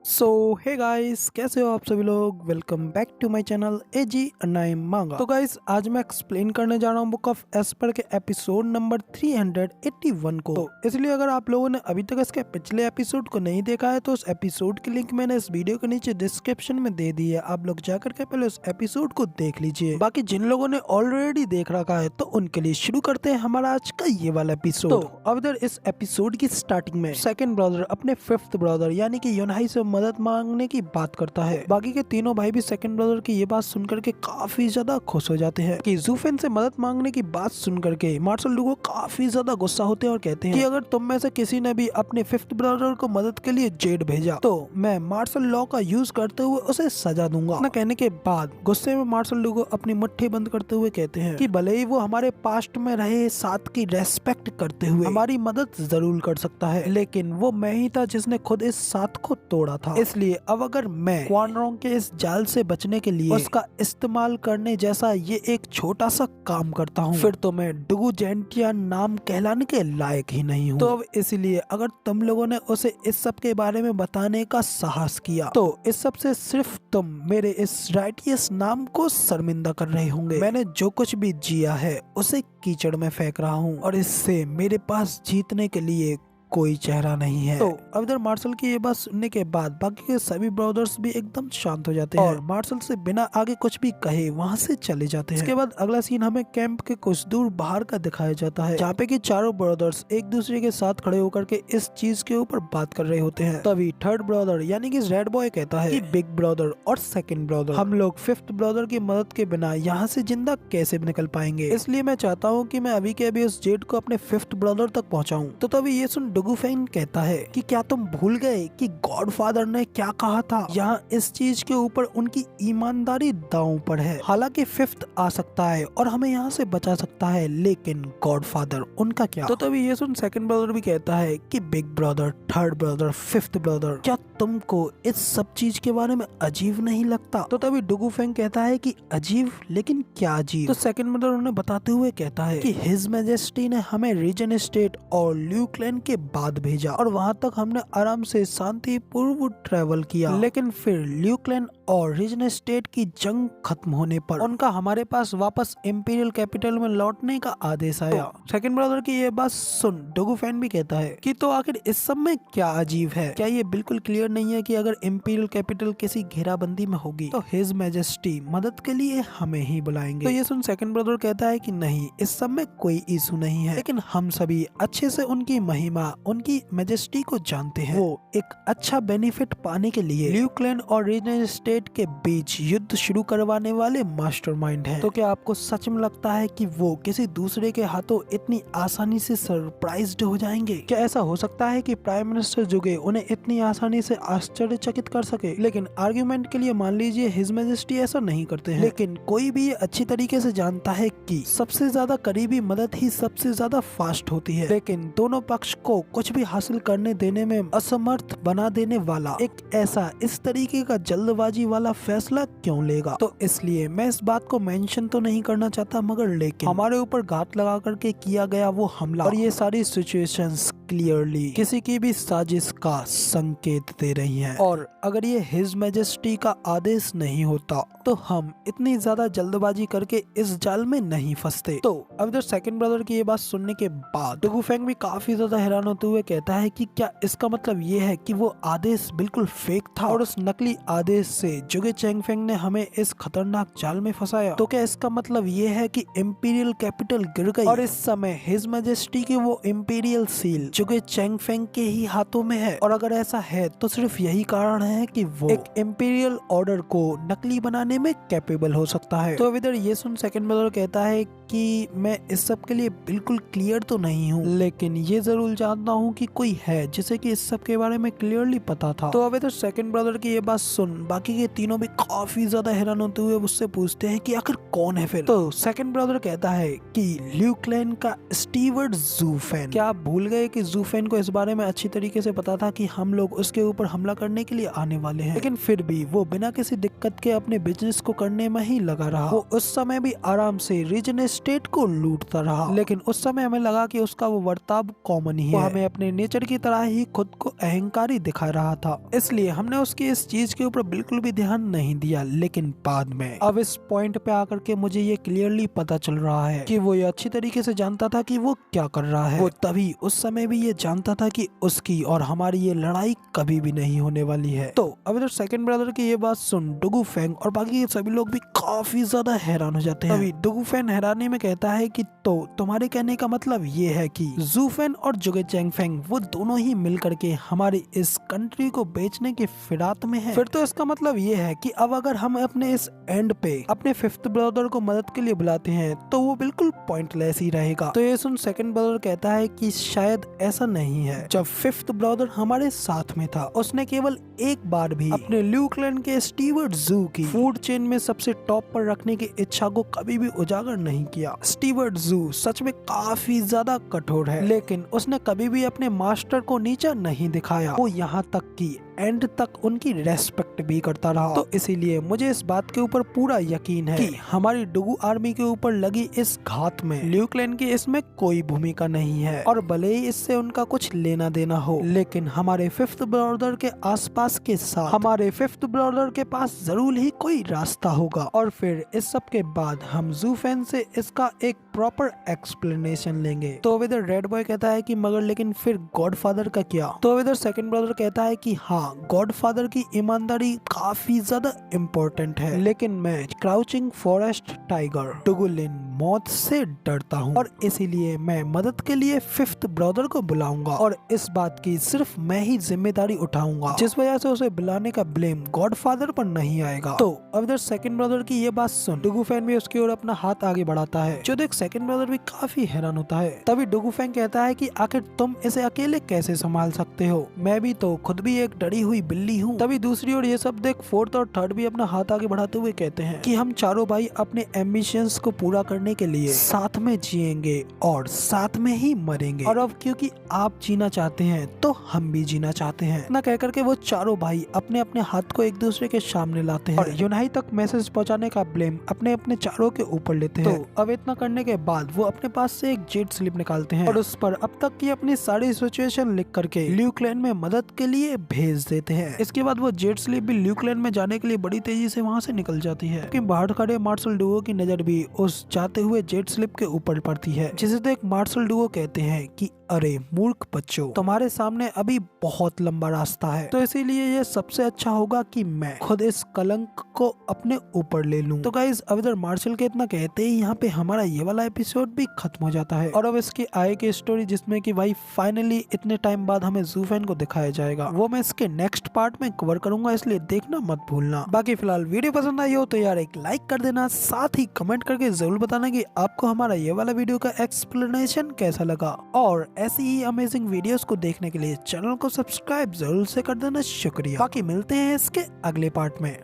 सो hey guys, कैसे हो आप सभी लोग। Welcome back to my channel AG anime manga. तो गाइस, आज मैं एक्सप्लेन करने जा रहा हूँ बुक ऑफ एस्पर के एपिसोड नंबर 381 को। तो इसलिए अगर आप लोगों ने अभी तक इसके पिछले एपिसोड को नहीं देखा है तो उस एपिसोड की लिंक मैंने इस वीडियो के नीचे डिस्क्रिप्शन में दे दी है। आप लोग जाकर के पहले उस एपिसोड को देख लीजिए। बाकी जिन लोगों ने ऑलरेडी देख रखा है तो उनके लिए शुरू करते हैं हमारा आज का ये वाला एपिसोड। तो अब इधर इस एपिसोड की स्टार्टिंग में सेकंड ब्रदर अपने फिफ्थ ब्रदर यानी कि योनहाई से मदद मांगने की बात करता है। बाकी के तीनों भाई भी सेकंड ब्रदर की ये बात सुनकर के काफी ज्यादा खुश हो जाते हैं कि जूफेन से मदद मांगने की बात सुनकर के मार्शल लू को काफी ज्यादा गुस्सा होते हैं और कहते हैं कि अगर तुम में से किसी ने भी अपने फिफ्थ ब्रदर को मदद के लिए जेड भेजा तो मैं मार्शल लॉ का यूज करते हुए उसे सजा दूंगा। न कहने के बाद गुस्से में मार्शल लू को अपनी मुट्ठी बंद करते हुए कहते हैं कि भले ही वो हमारे पास्ट में रहे साथ की रेस्पेक्ट करते हुए हमारी मदद जरूर कर सकता है, लेकिन वो मैं ही था जिसने खुद इस साथ को तोड़ा था। इसलिए अब अगर मैं क्वान रोंग के इस जाल से बचने के लिए उसका इस्तेमाल करने जैसा ये एक छोटा सा काम करता हूँ फिर तो मैं डुगु जेंटिया नाम कहलाने के लायक ही नहीं हूँ। तो अब इसलिए अगर तुम लोगों ने उसे इस सब के बारे में बताने का साहस किया तो इस सब से सिर्फ तुम मेरे इस राइटियस नाम को शर्मिंदा कर रहे होंगे। मैंने जो कुछ भी जिया है उसे कीचड़ में फेंक रहा हूँ और इससे मेरे पास जीतने के लिए कोई चेहरा नहीं है। तो अब इधर मार्शल की ये बात सुनने के बाद बाकी के सभी ब्रदर्स भी एकदम शांत हो जाते हैं और मार्शल से बिना आगे कुछ भी कहे वहाँ से चले जाते हैं। इसके बाद अगला सीन हमें कैंप के कुछ दूर बाहर का दिखाया जाता है जहाँ पे कि चारों ब्रदर्स एक दूसरे के साथ खड़े होकर के इस चीज के ऊपर बात कर रहे होते हैं। तभी थर्ड ब्रदर यानी कि रेड बॉय कहता है कि बिग ब्रदर और सेकंड ब्रदर हम लोग फिफ्थ ब्रदर की मदद के बिना यहाँ से जिंदा कैसे निकल पाएंगे, इसलिए मैं चाहता हूँ कि मैं अभी के अभी उस जेड को अपने फिफ्थ ब्रदर तक पहुँचाऊँ। तो तभी ये सुन डुगु फेंग कहता है कि क्या तुम भूल गए कि गॉडफादर ने क्या कहा था। यहाँ इस चीज के ऊपर उनकी ईमानदारी दांव पर है। हालांकि फिफ्थ आ सकता है और हमें यहाँ से बचा सकता है, लेकिन गॉडफादर उनका क्या। तो तभी ये सुन सेकंड ब्रदर भी कहता है कि big brother, third brother, fifth brother, क्या तुमको इस सब चीज के बारे में अजीब नहीं लगता। तो तभी डुगु फेंग कहता है कि अजीब, लेकिन क्या अजीब। तो सेकंड ब्रदर उन्हें बताते हुए कहता है कि हिज मैजेस्टी ने हमें रीजन स्टेट और ल्यू क्लैन के बाद भेजा और वहां तक हमने आराम से शांतिपूर्वक ट्रेवल किया, लेकिन फिर ल्यू क्लैन और रीजन स्टेट की जंग खत्म होने पर उनका हमारे पास वापस इंपीरियल कैपिटल में लौटने का आदेश आया। तो सेकंड ब्रदर की ये बात सुन डुगु फेंग भी कहता है कि तो आखिर इस सब में क्या अजीब है। क्या ये बिल्कुल क्लियर नहीं है कि अगर इंपीरियल कैपिटल किसी घेराबंदी में होगी तो हिज मैजेस्टी मदद के लिए हमें ही बुलाएंगे। तो ये सुन सेकंड ब्रदर कहता है कि नहीं, इस सब में कोई इशू नहीं है, लेकिन हम सभी अच्छे से उनकी महिमा, उनकी मैजेस्टी को जानते हैं। वो एक अच्छा बेनिफिट पाने के लिए ल्यू क्लैन और रीजन स्टेट के बीच युद्ध शुरू करवाने वाले मास्टरमाइंड हैं। तो क्या आपको सच में लगता है कि वो किसी दूसरे के हाथों इतनी आसानी से सरप्राइज्ड हो जाएंगे? क्या ऐसा हो सकता है कि प्राइम मिनिस्टर जुगे उन्हें इतनी आसानी से आश्चर्यचकित कर सके? लेकिन आर्ग्यूमेंट के लिए मान लीजिए हिज मैजेस्टी ऐसा नहीं करते हैं, लेकिन कोई भी ये अच्छी तरीके से जानता है कि सबसे ज्यादा करीबी मदद ही सबसे ज्यादा फास्ट होती है, लेकिन दोनों पक्ष को कुछ भी हासिल करने देने में असमर्थ बना देने वाला एक ऐसा इस तरीके का जल्दबाजी वाला फैसला क्यों लेगा। तो इसलिए मैं इस बात को मेंशन तो नहीं करना चाहता, मगर लेकिन हमारे ऊपर घात लगा करके किया गया वो हमला और ये सारी सिचुएशंस क्लियरली किसी की भी साजिश का संकेत दे रही हैं। और अगर ये हिज मैजेस्टी का आदेश नहीं होता तो हम इतनी ज्यादा जल्दबाजी करके इस जाल में नहीं फंसते। तो अब इधर सेकंड ब्रदर की ये बात सुनने के बाद डुगु फेंग भी काफी ज्यादा हैरान होते हुए कहता है कि क्या इसका मतलब ये है कि वो आदेश बिल्कुल फेक था और उस नकली आदेश से जुगे चेंगफेंग ने हमें इस खतरनाक जाल में फंसाया। तो क्या इसका मतलब ये है कि इंपीरियल कैपिटल गिर गई और इस समय हिज मैजेस्टी की वो इंपीरियल सील जुगे चेंगफेंग के ही हाथों में है? और अगर ऐसा है तो सिर्फ यही कारण है कि वो एक इंपीरियल ऑर्डर को नकली बनाने में कैपेबल हो सकता है। तो अब इधर ये सुन सेकंड ब्रदर कहता है कि मैं इस सब के लिए बिल्कुल क्लियर तो नहीं हूँ, लेकिन ये जरूर जानता हूँ कि कोई है जिसे कि इस सब के बारे में क्लियरली पता था। तो अब इधर सेकंड ब्रदर की ये बात सुन बाकी के तीनों भी काफी ज्यादा हैरान होते हुए उससे पूछते हैं कि आखिर कौन है फिर। तो सेकंड ब्रदर कहता है कि ल्यू क्लैन का स्टीवर्ड जूफेन। क्या आप भूल गए कि जूफेन को इस बारे में अच्छी तरीके से पता था कि हम लोग उसके ऊपर हमला करने के लिए आने वाले हैं, लेकिन फिर भी वो बिना किसी दिक्कत के अपने बिजनेस को करने में ही लगा रहा। वो उस समय भी आराम से रीजन स्टेट को लूटता रहा, लेकिन उस समय हमें लगा कि उसका वो बर्ताव कॉमन ही है। वो हमें अपने नेचर की तरह ही खुद को अहंकारी दिखा रहा था, इसलिए हमने उसकी इस चीज के ऊपर बिल्कुल भी ध्यान नहीं दिया। लेकिन बाद में अब इस पॉइंट पे आकर के मुझे ये क्लियरली पता चल रहा है कि वो ये अच्छी तरीके से जानता था कि वो क्या कर रहा है। वो तभी उस समय भी ये जानता था कि उसकी और हमारी ये लड़ाई कभी भी नहीं होने वाली है। तो अब इधर सेकंड ब्रदर की ये बात सुन डुगू फेंग और बाकी सभी लोग भी काफी ज्यादा हैरान हो जाते हैं। अभी डुगू फेंग हैरानी में कहता है कि तो तुम्हारे कहने का मतलब ये है कि जूफेन और जुगे चेंगफेंग वो दोनों ही मिल करके हमारी इस कंट्री को बेचने के फिरात में है। फिर तो इसका मतलब ये है कि अब अगर हम अपने इस एंड पे अपने फिफ्थ ब्रदर को मदद के लिए बुलाते हैं तो वो बिल्कुल पॉइंटलेस ही रहेगा। तो ये सुन सेकंड ब्रदर कहता है कि शायद ऐसा नहीं है। जब फिफ्थ ब्रदर हमारे साथ में था उसने केवल एक बार भी अपने ल्यूक्लैंड के स्टीवर्ट जू की फूड चेन में सबसे टॉप पर रखने की इच्छा को कभी भी उजागर नहीं किया। स्टीवर्ट जू सच में काफी ज्यादा कठोर है, लेकिन उसने कभी भी अपने मास्टर को नीचा नहीं दिखाया। वो यहाँ तक कि एंड तक उनकी रेस्पेक्ट भी करता रहा। तो इसीलिए मुझे इस बात के ऊपर पूरा यकीन है कि हमारी डुगू आर्मी के ऊपर लगी इस घात में ल्यूक्लैंड की इसमें कोई भूमिका नहीं है, और भले ही इससे उनका कुछ लेना देना हो, लेकिन हमारे फिफ्थ ब्रदर के आसपास के साथ हमारे फिफ्थ ब्रदर के पास जरूर ही कोई रास्ता होगा। और फिर इस सब के बाद हम जूफेन से इसका एक प्रॉपर एक्सप्लेनेशन लेंगे। तो इधर रेड बॉय कहता है कि मगर लेकिन फिर गॉडफादर का क्या? तो इधर सेकंड ब्रदर कहता है कि हाँ, गॉडफादर की ईमानदारी काफी ज्यादा इम्पोर्टेंट है, लेकिन मैं क्राउचिंग फॉरेस्ट टाइगर टुगुलिन मौत से डरता हूँ, और इसीलिए मैं मदद के लिए फिफ्थ ब्रदर को बुलाऊंगा, और इस बात की सिर्फ मैं ही जिम्मेदारी उठाऊंगा, जिस वजह से उसे बुलाने का ब्लेम गॉडफादर पर नहीं आएगा। तो अब इधर सेकंड ब्रदर की ये बात सुन डुगू फैन भी उसकी ओर अपना हाथ आगे बढ़ाता है, जो देख सेकंड ब्रदर भी काफी हैरान होता है। तभी डुगू फैन कहता है कि आखिर तुम इसे अकेले कैसे संभाल सकते हो? मैं भी तो खुद भी एक डरी हुई बिल्ली हूँ। तभी दूसरी ओर ये सब देख फोर्थ और थर्ड भी अपना हाथ आगे बढ़ाते हुए कहते हैं कि हम चारों भाई अपने एम्बिशंस को पूरा करने के लिए साथ में जिएंगे और साथ में ही मरेंगे, और अब क्योंकि आप जीना चाहते हैं तो हम भी जीना चाहते हैं। इतना कहकर के वो चारों भाई अपने अपने हाथ को एक दूसरे के सामने लाते हैं और यूनाई तक मैसेज पहुंचाने का ब्लेम अपने अपने चारों के ऊपर लेते हैं। तो अब इतना करने के बाद वो अपने पास से एक जेट स्लिप निकालते हैं और उस पर अब तक की अपनी सारी सिचुएशन लिख करके ल्यूक्लैंड में मदद के लिए भेज देते हैं। इसके बाद वो जेट स्लिप भी ल्यूक्लैंड में जाने के लिए बड़ी तेजी से वहाँ से निकल जाती है, क्योंकि बाहर खड़े मार्शल डुओ की नजर भी उस जाते हुए जेट स्लिप के ऊपर पड़ती है, जिसे देख मार्शल डुओ कहते हैं कि अरे मूर्ख बच्चों, तुम्हारे सामने अभी बहुत लंबा रास्ता है, तो इसीलिए ये सबसे अच्छा होगा कि मैं खुद इस कलंक को अपने ऊपर ले लूं। तो गाइज अब इधर मार्शल के इतना कहते ही यहाँ पे हमारा ये वाला एपिसोड भी खत्म हो जाता है, और अब इसकी आगे की स्टोरी जिसमें कि भाई फाइनली इतने टाइम बाद हमें जूफेन को दिखाया जाएगा, वो मैं इसके नेक्स्ट पार्ट में कवर करूंगा, इसलिए देखना मत भूलना। बाकी फिलहाल वीडियो पसंद आई हो तो यार एक लाइक कर देना, साथ ही कमेंट करके जरूर बताना कि आपको हमारा ये वाला वीडियो का एक्सप्लेनेशन कैसा लगा, और ऐसी ही अमेजिंग वीडियोस को देखने के लिए चैनल को सब्सक्राइब जरूर से कर देना। शुक्रिया। बाकी मिलते हैं इसके अगले पार्ट में।